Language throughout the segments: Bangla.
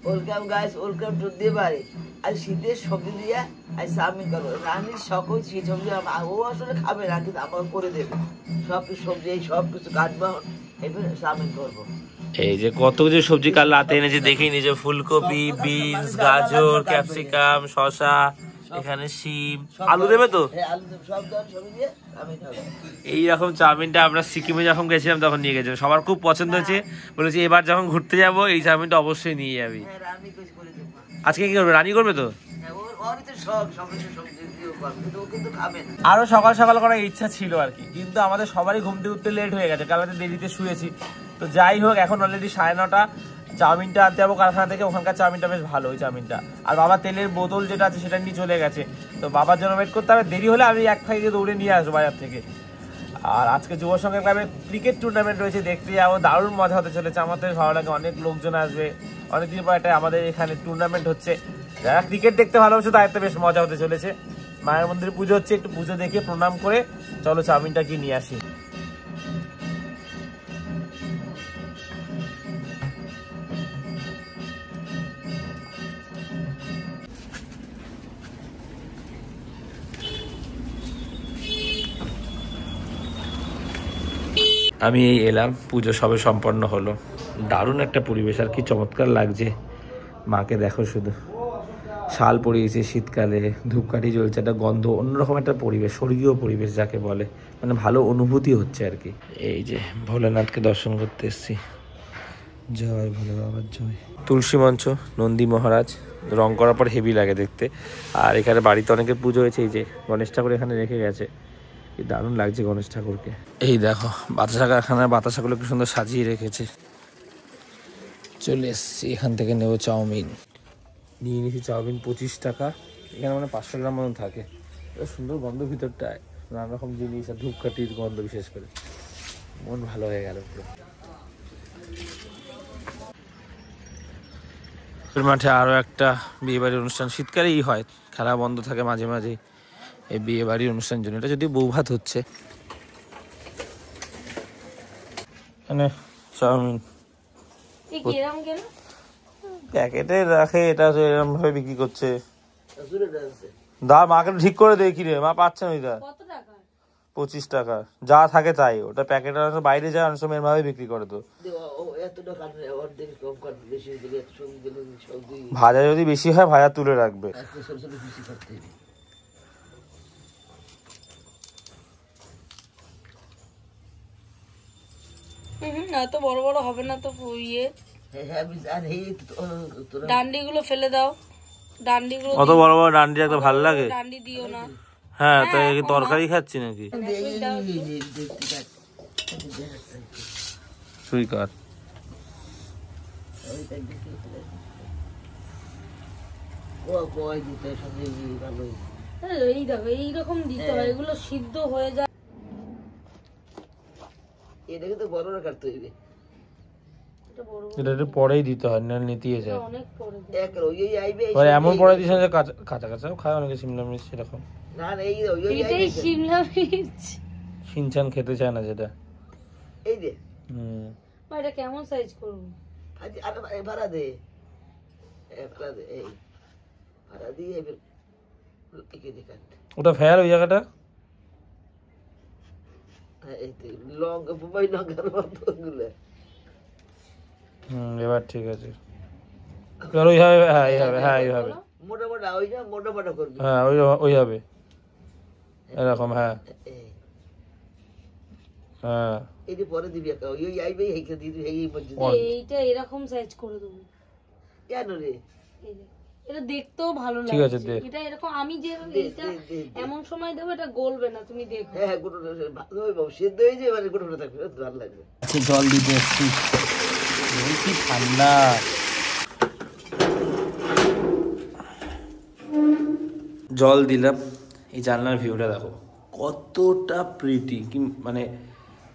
Welcome guys, welcome to the বাড়ি। আর শীতের সবজি দিয়ে আজ চাউমিন করবো। রানীর সকল শীত সবজি ও আসলে খাবে না, কিন্তু আমার করে দেবে সব কিছু সবজি, এই সব কিছু কাটবো, এবার চাউমিন করবো। এই যে কত কিছু সবজি কাল রাতে এনেছে দেখেই নিজে, ফুলকপি, বিনস, গাজর, ক্যাপসিকাম, শসা, এখানে শিম, আলু দেবে তো? এইরকম চাউমিনটা আমরা সিকিমে যখন গেছিলাম তখন নিয়ে গেছিলাম, সবার খুব পছন্দ হয়েছে। বলেছি এবার যখন ঘুরতে যাবো এই চাউমিনটা অবশ্যই নিয়ে যাবি। আজকে কি করবে? রানী করবে তো? আরো সকাল সকাল করার ইচ্ছা ছিল আর কি, কিন্তু আমাদের সবারই ঘুমতে উঠতে লেট হয়ে গেছে, কারণ দেরিতে শুয়েছি। তো যাই হোক, এখন অলরেডি 9:30। চাউমিনটা আনতে যাবো কারখানা থেকে, ওখানকার চাউমিনটা বেশ ভালো ওই চাউমিনটা। আর বাবা তেলের বোতল যেটা আছে সেটা নিয়ে চলে গেছে, তো বাবার জন্য ওয়েট করতে হবে। দেরি হলে আমি এক ফাঁকে দৌড়ে নিয়ে আসবো বাজার থেকে। আর আজকে যুব সংঘের ক্লাবে ক্রিকেট টুর্নামেন্ট রয়েছে, দেখতে যাবো, দারুণ মজা হতে চলেছে। আমার তো ভালো লাগে, অনেক লোকজন আসবে, অনেকদিন পর একটা আমাদের এখানে টুর্নামেন্ট হচ্ছে। যারা ক্রিকেট দেখতে ভালোবাসে তাদের তো বেশ মজা হতে চলেছে। মায়ের মন্দিরে পুজো হচ্ছে, একটু পুজো দেখে প্রণাম করে চলো চাউমিনটা কি নিয়ে আসি। আমি এই এলাম, পুজো সবে সম্পন্ন হলো। দারুণ একটা পরিবেশ, আর কি চমৎকার লাগছে। মাকে দেখো শুধু, শাল পরিয়েছে শীতকালে, ধূপকাঠি জ্বলছে, একটা গন্ধ, অন্যরকম একটা পরিবেশ, স্বর্গীয় পরিবেশ যাকে বলে, মানে ভালো অনুভূতি হচ্ছে আর কি। এই যে ভোলেনাথকে দর্শন করতে এসছি। জয় ভোলে বাবার জয়। তুলসী মঞ্চ, নন্দী মহারাজ, রং করার পর হেভি লাগে দেখতে। আর এখানে বাড়িতে অনেকের পুজো হয়েছে, এই যে গণেশ ঠাকুর এখানে রেখে গেছে, দারুণ লাগছে গণেশ ঠাকুরকে। এই দেখো বাতাসা কারখানার বাতাসাগুলো কি সুন্দর সাজিয়ে রেখেছে। চলে এসছি, এখান থেকে নেবো চাউমিন। নিয়ে নিয়েছি চাউমিন 25 টাকা। এখানে মানে 500 গ্রাম মতন থাকে। সুন্দর গন্ধ ভিতরটায়, নানা রকম জিনিস আর ধূপকাঠির গন্ধ, বিশেষ করে মন ভালো হয়ে গেল পুরো। মাঠে আরো একটা বিয়ে বাড়ির অনুষ্ঠান, শীতকালেই হয়, খেলা বন্ধ থাকে মাঝে মাঝে এই বিয়ে বাড়ির অনুষ্ঠানের জন্য। এটা যদি বৌভাত হচ্ছে। মানে চাউমিন প্যাকেটে রাখে, এটা এরকম ভাবে বিক্রি করছে। দা মাকে ঠিক করে দেখি রে, মা পাচ্ছে না। ওইটা 25 টাকা, যা থাকে তাই। ওটা প্যাকেটের বাইরে যায়, অনেক সময় এরভাবে বিক্রি করে। তো ভাজা যদি বেশি হয়, ভাজা তুলে রাখবে। এত বড় বড় হবে না তো। ইয়ে ডান্ডিগুলো ফেলে দাও। ডান্ডিগুলো অত বড় বড় ডান্ডি একটা ভালো লাগে? ডান্ডি দিও না। হ্যাঁ, তাই তরকারি খাচ্ছি নাকি? সুই কাট। এই দেখো, এইরকম দিতে হয়, এগুলো সিদ্ধ হয়ে যায়। এটাকে তো বড় কাটতে হইবে, এটা একটু পরেই দিতে হয়, না নিতিয়ে যায়। অনেক পরে এমন পরে দিস যে কাঁচা কাঁচাও খায় অনেকে শিমলা মির্চ সেরকম। না না, এটাই শিমলা মির্চ। শিনচান খেতে চায় না যেটা। এই দে, এটা কেমন সাইজ করব? আরে ভাড়া দে, ভাড়া দে, এই ভাড়া দিয়ে এবার একে কাট। ওটা ফেয়ার ওই জায়গাটা। এই তো লং বুবাই লঙ্কার মতগুলো। এবার ঠিক আছে। এবার ওইভাবে, হ্যাঁ এইভাবে, হ্যাঁ এইভাবে মোটা মোটা, ওই না মোটা মোটা করবি। হ্যাঁ ওইভাবে এরকম। হ্যাঁ হ্যাঁ, এই যে পরে দিবি একটা, ওই আইবে এইকে দিবি, এই পর্যন্ত। এইটা এরকম সাইজ করে দেব। কেন রে? এটা দেখতেও ভালো লাগে। ঠিক আছে দেখ। এটা এরকম আমি যে এইটা এমন সময় দেব, এটা গলবে না, তুমি দেখো। হ্যাঁ, গোটাটা ভালো হবে, সিদ্ধ হয়ে যাবে, মানে গোটাটা থাকবে, ভালো লাগবে। জল দিতে এসছি, কি ঠান্ডা। জল দিলাম। এই জানলার ভিউটা দেখো কতটা প্রিটি, কি মানে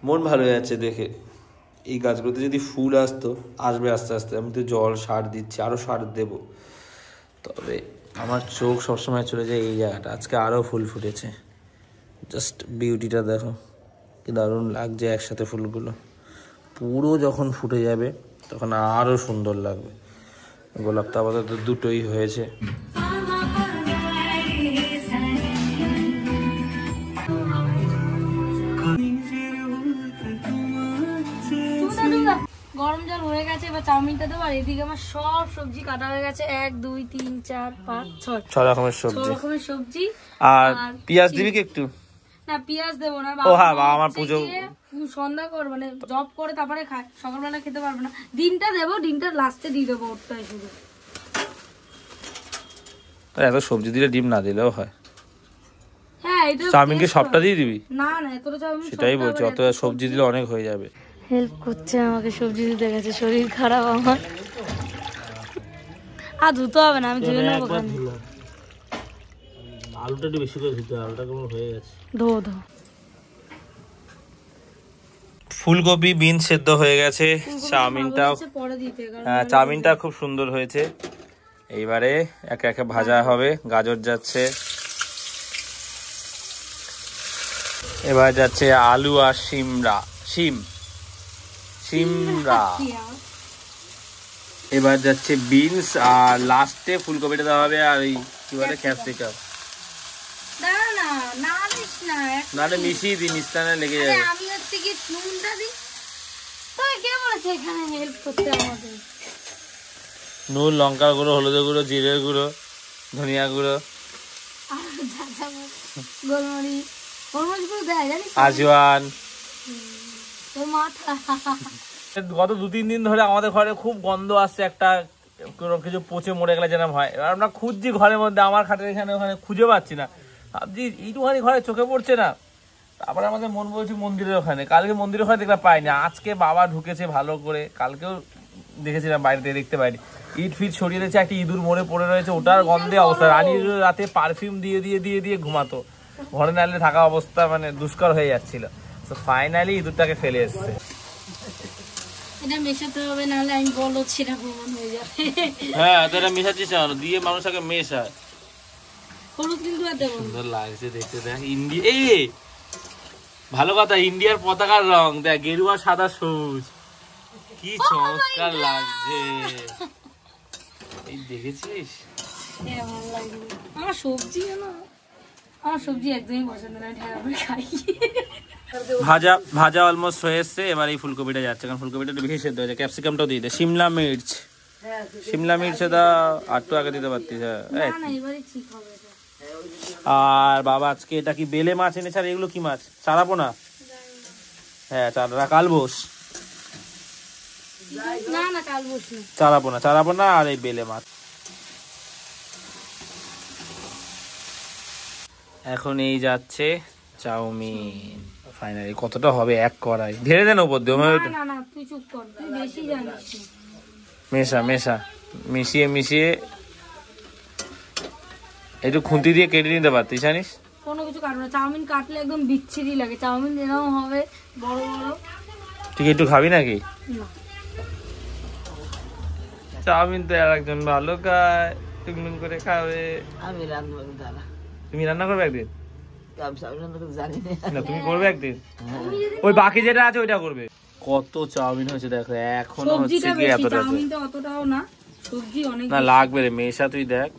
মন ভালো হয়ে যাচ্ছে দেখে। এই গাছগুলোতে যদি ফুল আসতো, আসবে আস্তে আস্তে। আমি তো জল সার দিচ্ছি, আরও সার দেব। তবে আমার চোখ সবসময় চলে যায় এই জায়গাটা। আজকে আরও ফুল ফুটেছে, জাস্ট বিউটিটা দেখো, কি দারুণ লাগছে একসাথে ফুলগুলো। পুরো যখন ফুটে যাবে তখন আরও সুন্দর লাগবে। গোলাপ তো আপাতত দুটোই হয়েছে। গরম জল হয়ে গেছে, এবার চাউমিনটা দেবো। আর এদিকে আমার সব সবজি কাটা হয়ে গেছে, 1 2 3 4 5 6 6 রকমের 6 সবজি। রকমের সবজি। আর পেঁয়াজ দিবি কি একটু? না পেঁয়াজ দেবো না, ও হ্যাঁ, বাবা আমার পুজো সন্ধ্যা করে মানে জব করে তারপরে খায়, সকালবেলা খেতে পারবে না। ডিমটা দেবো, ডিমটা লাস্টে দিয়ে দেবো, ওটাই শুধু। এত সবজি দিলে ডিম না দিলেও হয়। হ্যাঁ এটা চাউমিনকে সবটা দিয়ে দিবি? না না, এতটা চাউমিন সেটাই বলছি, অত সবজি দিলে অনেক হয়ে যাবে। হেল্প করছে আমাকে সবজি দিতে গেছে, শরীর খারাপ আমার। আর ধুতে হবে না, আমি ধুয়ে নেবো। আলুটা একটু বেশি করে দিতে, আলুটা কেমন হয়ে গেছে। ধো ধো। ফুলকপি বিন সেদ্ধ হয়ে গেছে, চাউমিনটাও পরে দিতে, কারণ হ্যাঁ চাউমিনটা খুব সুন্দর হয়েছে। এইবারে একে একে ভাজা হবে। গাজর যাচ্ছে, এবার যাচ্ছে আলু আর সিমরা, এবার যাচ্ছে বিনস, আর লাস্টে ফুলকপিটা দেওয়া হবে। আর এই কি বলে ক্যাপসিকাম। দাঁড়া না, না দিস না, নাহলে মিশিয়ে দিই, মিষ্টানে লেগে যাবে। আমি হচ্ছে কি নুনটা দিই। তুই কে বলেছে এখানে হেল্প করতে আমাকে? নুন, লঙ্কার গুঁড়ো, হলুদের গুঁড়ো, জিরের গুঁড়ো, ধনিয়া গুঁড়ো, গোলমরিচ, গোলমরিচ গুঁড়ো দেয় জানিস? আজওয়ান। তোর মাথা। গত 2-3 দিন ধরে আমাদের ঘরে খুব গন্ধ আসছে, একটা কোনো কিছু পচে মরে গেলে যেরকম হয়। এবার আমরা খুঁজছি ঘরের মধ্যে, আমার খাটের এখানে ওখানে খুঁজে পাচ্ছি না। ভাবছি এইটুখানি ঘরে চোখে পড়ছে না, তারপরে আমাদের মন বলছি মন্দিরের ওখানে। কালকে মন্দিরের ওখানে দেখলাম পাইনি, আজকে বাবা ঢুকেছে ভালো করে, কালকেও দেখেছিলাম বাইরে দেখতে পাইনি। ইট ফিট ছড়িয়ে দিয়েছে, একটা ইঁদুর মরে পড়ে রয়েছে, ওটার গন্ধে অবস্থা। রানীর রাতে পারফিউম দিয়ে দিয়ে দিয়ে দিয়ে ঘুমাতো, ঘরে নালে থাকা অবস্থা মানে দুষ্কর হয়ে যাচ্ছিল। তো ফাইনালি ইঁদুরটাকে ফেলে এসছে। এটা মেশাতে হবে, নাহলে আমি বলছি না, প্রমাণ হয়ে যাবে। হ্যাঁ তো এটা মেশাচ্ছিস না, দিয়ে মানুষ আগে মেশায়। হলুদ কিন্তু আর দেবো না। সুন্দর লাগছে দেখতে, দেখ ইন্ডিয়া, এই ভালো কথা, ইন্ডিয়ার পতাকার রং দেখ, গেরুয়া সাদা সবুজ, কি চমৎকার লাগছে। এই দেখেছিস? হ্যাঁ ভালো লাগে। আমার সবজি না, আমার সবজি একদমই পছন্দ না, ঢেলা করে খাই। ভাজা অলমোস্ট হয়ে এসছে। এবার এই ফুলকপিটা যাচ্ছে, কারণ ফুলকপিটা একটু বেশি সেদ্ধ হয়েছে। ক্যাপসিকামটাও দিয়ে দে, শিমলা মির্চ দা আটটু আগে দিতে পারতিস। না না, এবারে ঠিক হবে এটা। আর বাবা আজকে এটা কি বেলে মাছ এনেছে, আর এগুলো কি মাছ? চারাপোনা? হ্যাঁ চারা, কালবোস। না না, কাল বসি। চারাপোনা আর এই বেলে মাছ। এখন এই যাচ্ছে চাউমিন। ফাইনালি কতটা হবে? এক কড়াই ঢেলে দেন উপর দিয়ে। না না, তুই চুপ কর, তুই বেশি জানিস। মেশা মিশিয়ে একটু খুন্তি দিয়ে কেটে নিতে পারতিস, জানিস? কোনো কিছু কাটবে না, চাউমিন কাটলে একদম বিচ্ছিরি লাগে। চাউমিন এরকম হবে বড় বড়। তুই একটু খাবি নাকি? না চাউমিন তো আর একজন ভালো খায়, টুকটুক করে খাবে। আমি রান্না করবো দাঁড়া। তুমি রান্না করবে একদিন? আমি সব রান্না করতে জানি না তুমি করবে একদিন, ওই বাকি যেটা আছে ওইটা করবে। কত চাউমিন হয়েছে দেখো, এখনো হচ্ছে কি এতটা। চাউমিনটা অতটাও না, সবজি অনেক না লাগবে রে মেশা, তুই দেখ।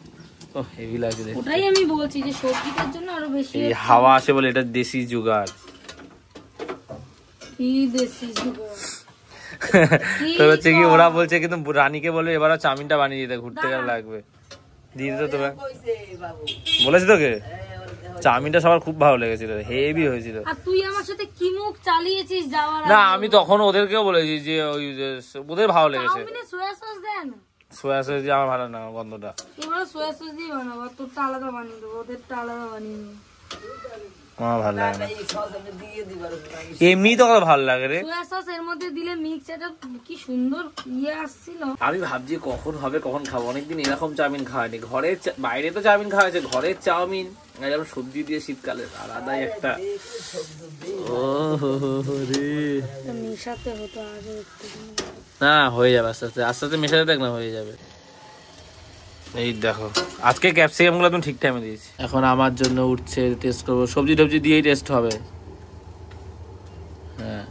ও হেভি লাগছে দেখতে। ওটাই আমি বলছি যে সবজিটার জন্য আরো বেশি। এই হাওয়া আসে বলে এটা দেশি জুগাড়। কি দেশি জুগাড়? তোর হচ্ছে কি, ওরা বলছে কিন্তু রানীকে বলবে এবারও চাউমিনটা বানিয়ে দিতে, ঘুরতে গেলে লাগবে দিয়ে দিতে তোরা। বলেছি তোকে, চাউমিনটা সবার খুব ভালো লেগেছিল, হেভি হয়েছিল। আর তুই আমার সাথে কি মুখ চালিয়েছিস যাওয়ার না আগে? আমি তখন ওদেরকেও বলেছি যে ওই যে ওদের ভালো লেগেছে। চাউমিনে সোয়া সস দেন? সোয়া সস দিয়ে আমার ভালো না, গন্ধটা। এবার সোয়া সস দিয়ে বানাবো, আর তোরটা আলাদা বানিয়ে দেবো, ওদেরটা আলাদা বানিয়ে দেবো। আমার ভালো লাগে না, এই সস আমি দিয়ে দিবার। এমনি তো কত ভালো লাগে রে। সোয়া সস এর মধ্যে দিলে মিক্স, এটা কি সুন্দর ইয়ে আসছিল। আমি ভাবছি কখন হবে, কখন খাবো। অনেকদিন এরকম চাউমিন খাওয়ানি। ঘরের বাইরে তো চাউমিন খাওয়া হয়েছে, ঘরের চাউমিন যেমন সবজি দিয়ে শীতকালে আলাদাই একটা। ও রে, মেশাতে হতো আগে একটু। না হয়ে যাবে আস্তে আস্তে, আস্তে আস্তে মেশাতে দেখ না, হয়ে যাবে। এই দেখো আজকে ক্যাপসিকাম গুলো তুমি ঠিক টাইমে দিয়েছি। এখন আমার জন্য উঠছে, টেস্ট করবো। সবজি টবজি দিয়েই টেস্ট হবে। হ্যাঁ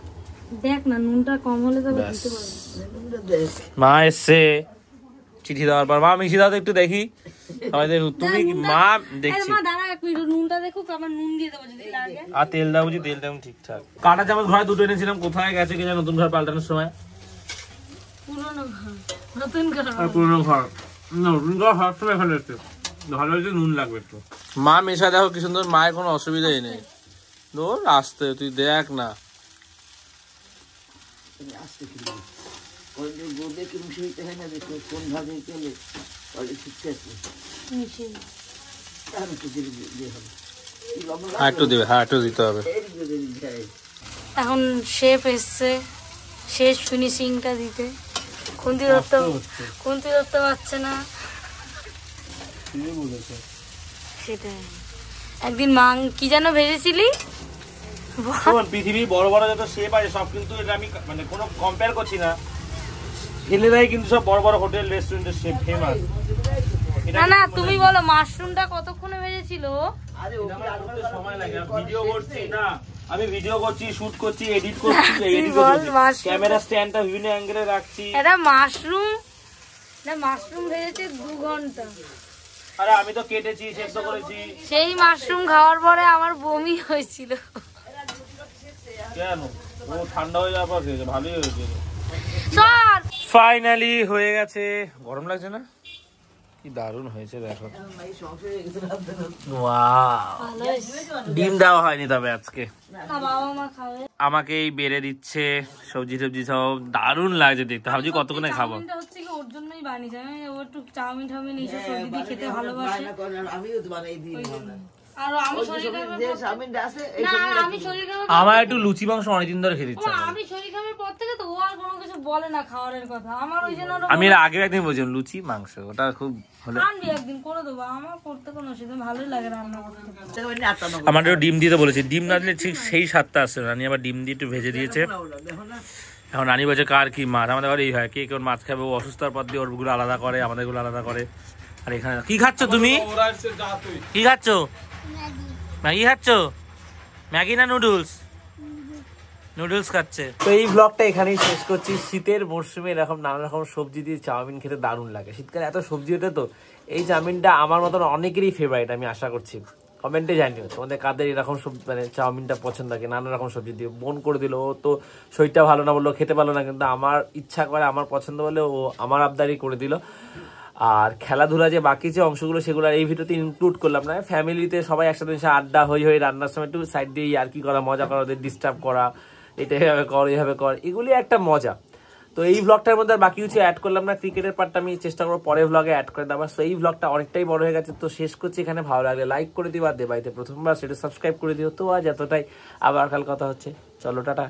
দেখ না, নুনটা কম হলে তবে দিতে পারবো। মা এসছে, চিঠি দেওয়ার পর মা মিশিয়ে দাও তো একটু দেখি সবাই তুমি মা দেখছি দাঁড়া এক মিনিট নুনটা দেখুক, আমার নুন দিয়ে দেবো যদি লাগে। আর তেল দাও বুঝি, তেল দাও ঠিকঠাক। কাঁটা চামচ ঘরে দুটো এনেছিলাম, কোথায় গেছে কিনা নতুন ঘর পাল্টানোর সময়? পুরনো ঘর নতুন ঘর, পুরনো ঘর, নতুন ঘর সবসময় এখানে একটু ভালো হয়েছে, নুন লাগবে একটু। মা মেশা দেখো কি সুন্দর, মায়ের কোনো অসুবিধাই নেই। দৌড় আসতে তুই দেখ না, আসতে কি গোদে কি মিশিয়ে হয় না, দেখো কোন ভাবে চলে শিখতে আসবে। একটু দিবে, হ্যাঁ একটু দিতে হবে। এখন শেফ এসছে শেষ ফিনিশিংটা দিতে, খুন্তি ধরতে পারছে না। সেটাই একদিন কি যেন ভেজেছিলি, পৃথিবীর বড় বড় যত শেফ আছে সব কিন্তু, এটা আমি মানে কোনো কম্পেয়ার করছি না, ছেলেরাই কিন্তু সব বড় বড় হোটেল রেস্টুরেন্টের শেফ ফেমাস। না না তুমি বলো মাশরুমটা কতক্ষণে ভেজেছিল? সময় লাগে, ভিডিও করছি না আমি, ভিডিও করছি, শুট করছি, এডিট করছি, ক্যামেরা স্ট্যান্ডটা বিভিন্ন অ্যাঙ্গেলে রাখছি। এটা মাশরুম ভেজেছে 2 ঘন্টা। আরে আমি তো কেটেছি, সেদ্ধ করেছি। সেই মাশরুম খাওয়ার পরে আমার বমি হয়েছিল। কেন? ও ঠান্ডা হয়ে যাওয়ার পর খেয়েছে, ভালোই হয়েছিল। ফাইনালি হয়ে গেছে। গরম লাগছে না? কি দারুণ হয়েছে দেখো। ডিম দেওয়া হয়নি তবে আজকে, আমাকেই বেড়ে দিচ্ছে সবজি টবজি সব, দারুণ লাগছে দেখতে। ভাবছি কতক্ষণে খাবো। হচ্ছে কি ওর জন্যই বানিয়েছে, আমি ও একটু চাউমিন টাউমিন এইসব সবজি দিয়ে খেতে ভালোবাসে। আমিও তো বানাই দিই, আর আমি শরীর আমার একটু লুচি মাংস অনেকদিন ধরে খেতে ইচ্ছে। আমি শরীর খাবার পর থেকে তো ও আর কোনো কিছু বলে না খাওয়ারের কথা, আমার ওই জন্য আমি আগে একদিন বলছিলাম লুচি মাংস, ওটা খুব ভালো। আনবি একদিন করে দেবো, আমার করতে কোনো অসুবিধা, ভালোই লাগে রান্না করতে। আমার একটু ডিম দিতে বলেছি, ডিম না দিলে ঠিক সেই স্বাদটা আসছে না। রানি আবার ডিম দিয়ে একটু ভেজে দিয়েছে। এখন রানি বলছে কার কি মাছ, আমাদের ঘরে এই হয়, কে কেউ মাছ খাবে, ও অসুস্থতার পর দিয়ে ওরগুলো আলাদা করে, আমাদের গুলো আলাদা করে। আর এখানে কি খাচ্ছ তুমি? কি খাচ্ছ? ম্যাগি খাচ্ছ? ম্যাগি না নুডলস? নুডলস খাচ্ছে। তো এই ব্লগটা এখানেই শেষ করছি। শীতের মরশুমে এরকম নানা রকম সবজি দিয়ে চাউমিন খেতে দারুণ লাগে। শীতকালে এত সবজি ওঠে, তো এই চাউমিনটা আমার মতন অনেকেরই ফেভারিট, আমি আশা করছি। কমেন্টে জানিও তোমাদের কাদের এরকম মানে চাউমিনটা পছন্দ থাকে, নানা রকম সবজি দিয়ে। বোন করে দিল, ও তো শরীরটা ভালো না বললো, খেতে পারলো না, কিন্তু আমার ইচ্ছা করে, আমার পছন্দ বলে ও আমার আবদারি করে দিল। আর খেলাধুলা যে বাকি যে অংশগুলো, সেগুলো এই ভিডিওতে ইনক্লুড করলাম না। ফ্যামিলিতে সবাই একসাথে আড্ডা হয়ে রান্নার সময় একটু সাইড দিয়ে আর কি করা, মজা করা, ওদের ডিস্টার্ব করা, এটা এইভাবে কর এইভাবে কর, এগুলি একটা মজা। তো এই ব্লগটার মধ্যে আর বাকি কিছু অ্যাড করলাম না। ক্রিকেটের পার্টটা আমি চেষ্টা করবো পরের ব্লগে অ্যাড করে দেওয়ার। তো এই ব্লগটা অনেকটাই বড় হয়ে গেছে, তো শেষ করছি এখানে। ভালো লাগলে লাইক করে দিও, আর দেবাইতে প্রথমবার সেটা সাবস্ক্রাইব করে দিও। তো আজ এতটাই, আবার কাল কথা হচ্ছে, চলো টাটা।